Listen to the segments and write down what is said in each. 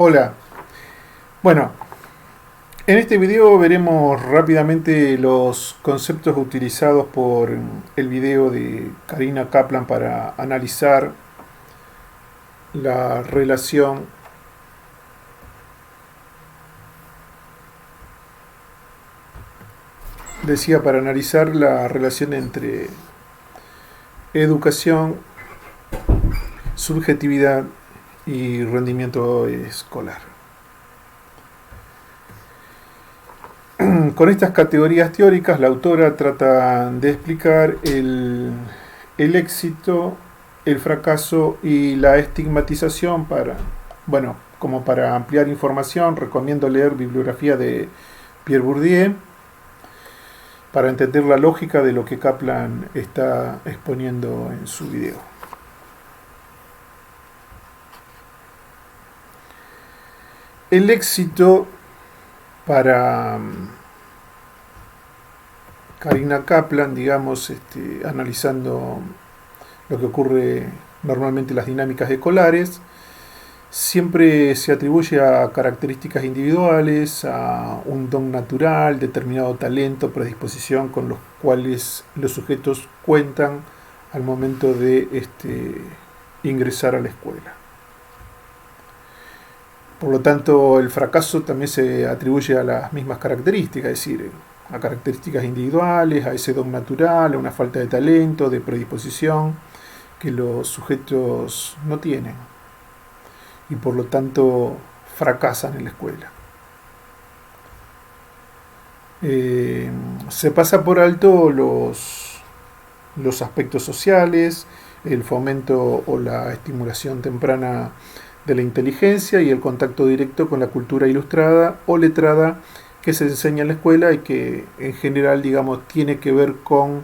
Hola, bueno, en este video veremos rápidamente los conceptos utilizados por el video de Karina Kaplan para analizar la relación para analizar la relación entre educación, subjetividad y rendimiento escolar. Con estas categorías teóricas, la autora trata de explicar el éxito, el fracaso y la estigmatización como para ampliar información, recomiendo leer bibliografía de Pierre Bourdieu para entender la lógica de lo que Kaplan está exponiendo en su video. El éxito para Karina Kaplan, analizando lo que ocurre normalmente en las dinámicas escolares, siempre se atribuye a características individuales, a un don natural, determinado talento, predisposición con los cuales los sujetos cuentan al momento de ingresar a la escuela. Por lo tanto, el fracaso también se atribuye a las mismas características, es decir, a características individuales, a ese don natural, a una falta de talento, de predisposición que los sujetos no tienen y por lo tanto fracasan en la escuela. Se pasa por alto los aspectos sociales, el fomento o la estimulación temprana de la inteligencia y el contacto directo con la cultura ilustrada o letrada que se enseña en la escuela y que en general, tiene que ver con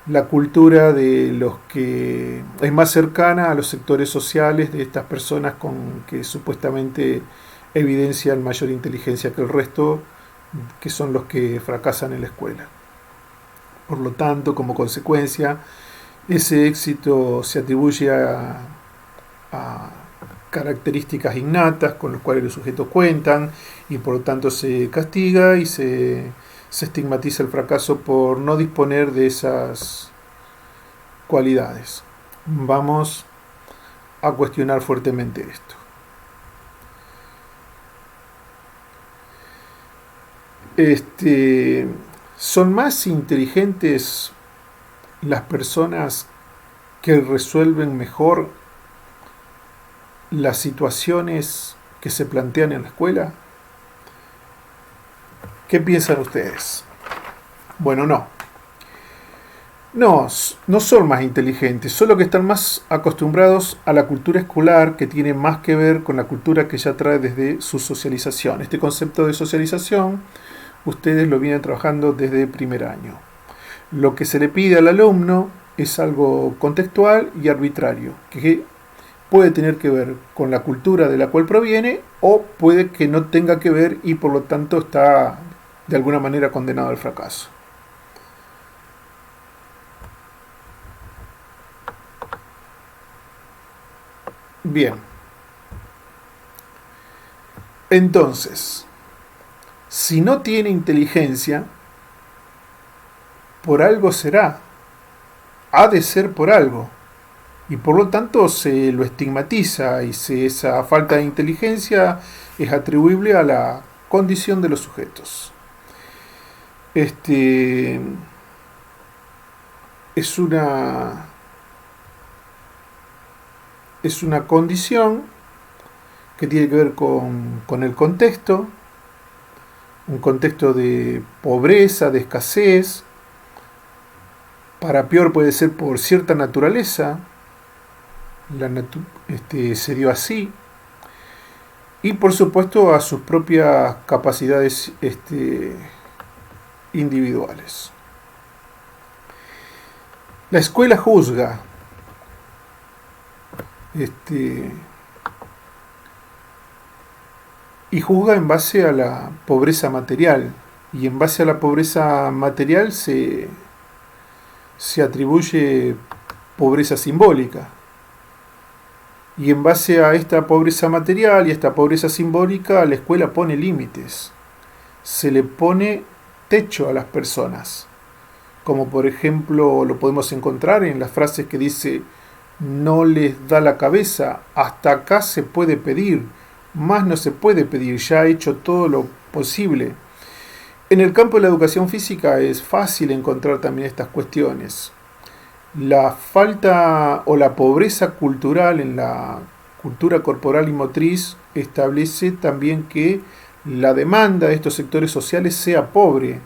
la cultura de los que es más cercana a los sectores sociales de estas personas con que supuestamente evidencian mayor inteligencia que el resto, que son los que fracasan en la escuela. Por lo tanto, como consecuencia, ese éxito se atribuye a características innatas con las cuales los sujetos cuentan y por lo tanto se castiga y se estigmatiza el fracaso por no disponer de esas cualidades. Vamos a cuestionar fuertemente esto. ¿Son más inteligentes las personas que resuelven mejor las situaciones que se plantean en la escuela? ¿Qué piensan ustedes? Bueno, no son más inteligentes, solo que están más acostumbrados a la cultura escolar, que tiene más que ver con la cultura que ya trae desde su socialización. Este concepto de socialización ustedes lo vienen trabajando desde primer año. Lo que se le pide al alumno es algo contextual y arbitrario, que puede tener que ver con la cultura de la cual proviene o puede que no tenga que ver y por lo tanto está de alguna manera condenado al fracaso. Bien. Entonces, si no tiene inteligencia, por algo será. Ha de ser por algo. Y por lo tanto se lo estigmatiza y esa falta de inteligencia es atribuible a la condición de los sujetos. Es una condición que tiene que ver con el contexto, un contexto de pobreza, de escasez. Para peor puede ser por cierta naturaleza, se dio así, y por supuesto a sus propias capacidades individuales. La escuela juzga y juzga en base a la pobreza material, y en base a la pobreza material se atribuye pobreza simbólica. Y en base a esta pobreza material y esta pobreza simbólica, la escuela pone límites, se le pone techo a las personas, como por ejemplo lo podemos encontrar en las frases que dice: no les da la cabeza, hasta acá se puede pedir, más no se puede pedir, ya ha hecho todo lo posible. En el campo de la educación física es fácil encontrar también estas cuestiones. La falta o la pobreza cultural en la cultura corporal y motriz establece también que la demanda de estos sectores sociales sea pobre.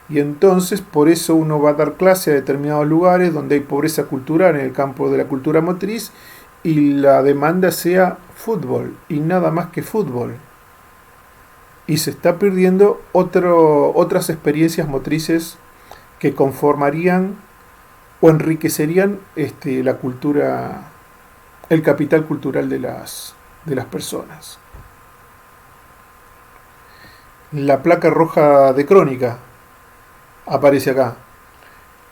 Y entonces por eso uno va a dar clase a determinados lugares donde hay pobreza cultural en el campo de la cultura motriz y la demanda sea fútbol y nada más que fútbol. Y se está perdiendo otras experiencias motrices que conformarían o enriquecerían la cultura, el capital cultural de las personas. La placa roja de crónica aparece acá.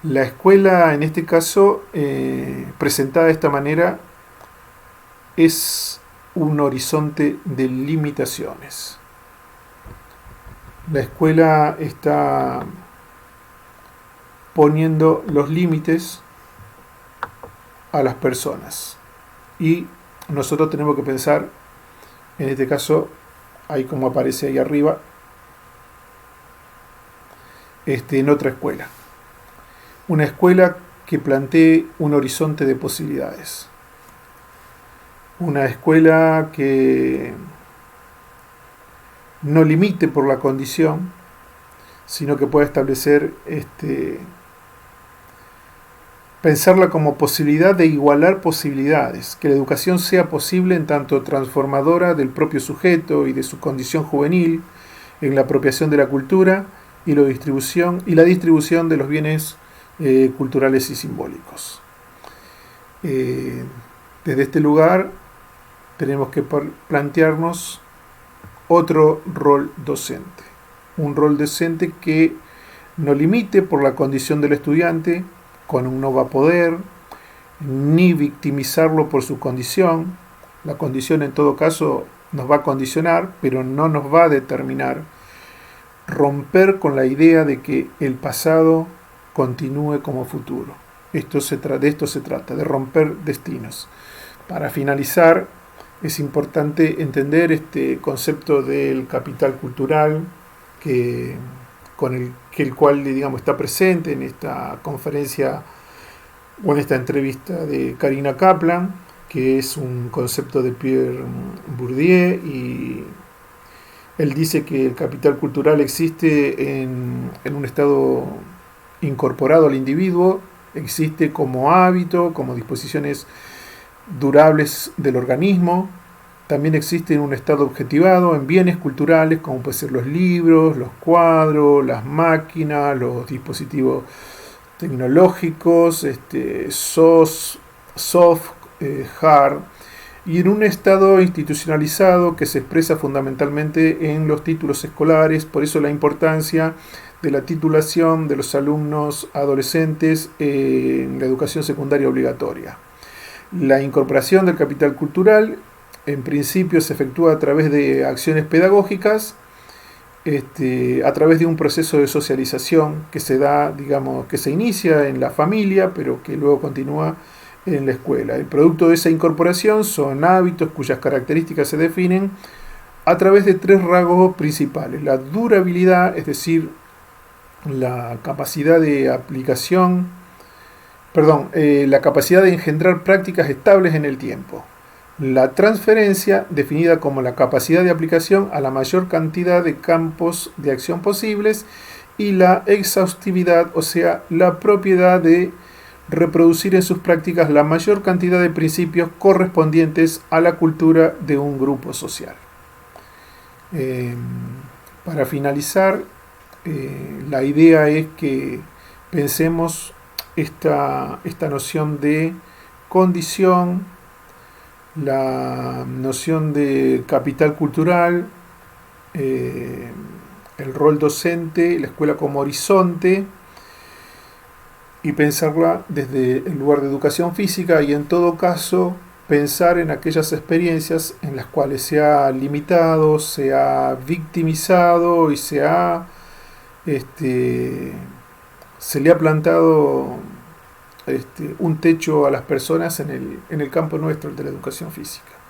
La escuela, en este caso, presentada de esta manera, es un horizonte de limitaciones. La escuela está poniendo los límites a las personas. Y nosotros tenemos que pensar, en este caso, ahí como aparece ahí arriba, en otra escuela. Una escuela que plantee un horizonte de posibilidades. Una escuela que no limite por la condición, sino que pueda establecer, pensarla como posibilidad de igualar posibilidades, que la educación sea posible en tanto transformadora del propio sujeto y de su condición juvenil, en la apropiación de la cultura y la distribución de los bienes culturales y simbólicos. Desde este lugar tenemos que plantearnos otro rol docente, un rol docente que no limite por la condición del estudiante con un no va a poder, ni victimizarlo por su condición. La condición en todo caso nos va a condicionar, pero no nos va a determinar. Romper con la idea de que el pasado continúe como futuro. De esto se trata, de romper destinos. Para finalizar, es importante entender este concepto del capital cultural el cual digamos está presente en esta conferencia o en esta entrevista de Karina Kaplan, que es un concepto de Pierre Bourdieu, y él dice que el capital cultural existe en un estado incorporado al individuo, existe como hábito, como disposiciones durables del organismo. También existe en un estado objetivado en bienes culturales, como pueden ser los libros, los cuadros, las máquinas, los dispositivos tecnológicos, soft, hard, y en un estado institucionalizado que se expresa fundamentalmente en los títulos escolares. Por eso la importancia de la titulación de los alumnos adolescentes en la educación secundaria obligatoria. La incorporación del capital cultural en principio se efectúa a través de acciones pedagógicas, a través de un proceso de socialización que se da, digamos, que se inicia en la familia, pero que luego continúa en la escuela. El producto de esa incorporación son hábitos cuyas características se definen a través de 3 rasgos principales: la durabilidad, es decir, la capacidad de aplicación, la capacidad de engendrar prácticas estables en el tiempo; la transferencia, definida como la capacidad de aplicación a la mayor cantidad de campos de acción posibles; y la exhaustividad, o sea, la propiedad de reproducir en sus prácticas la mayor cantidad de principios correspondientes a la cultura de un grupo social. Para finalizar, la idea es que pensemos esta noción de condición, la noción de capital cultural, el rol docente, la escuela como horizonte, y pensarla desde el lugar de educación física, y en todo caso pensar en aquellas experiencias en las cuales se ha limitado, se ha victimizado y este, se le ha plantado un techo a las personas en el campo nuestro, el de la educación física.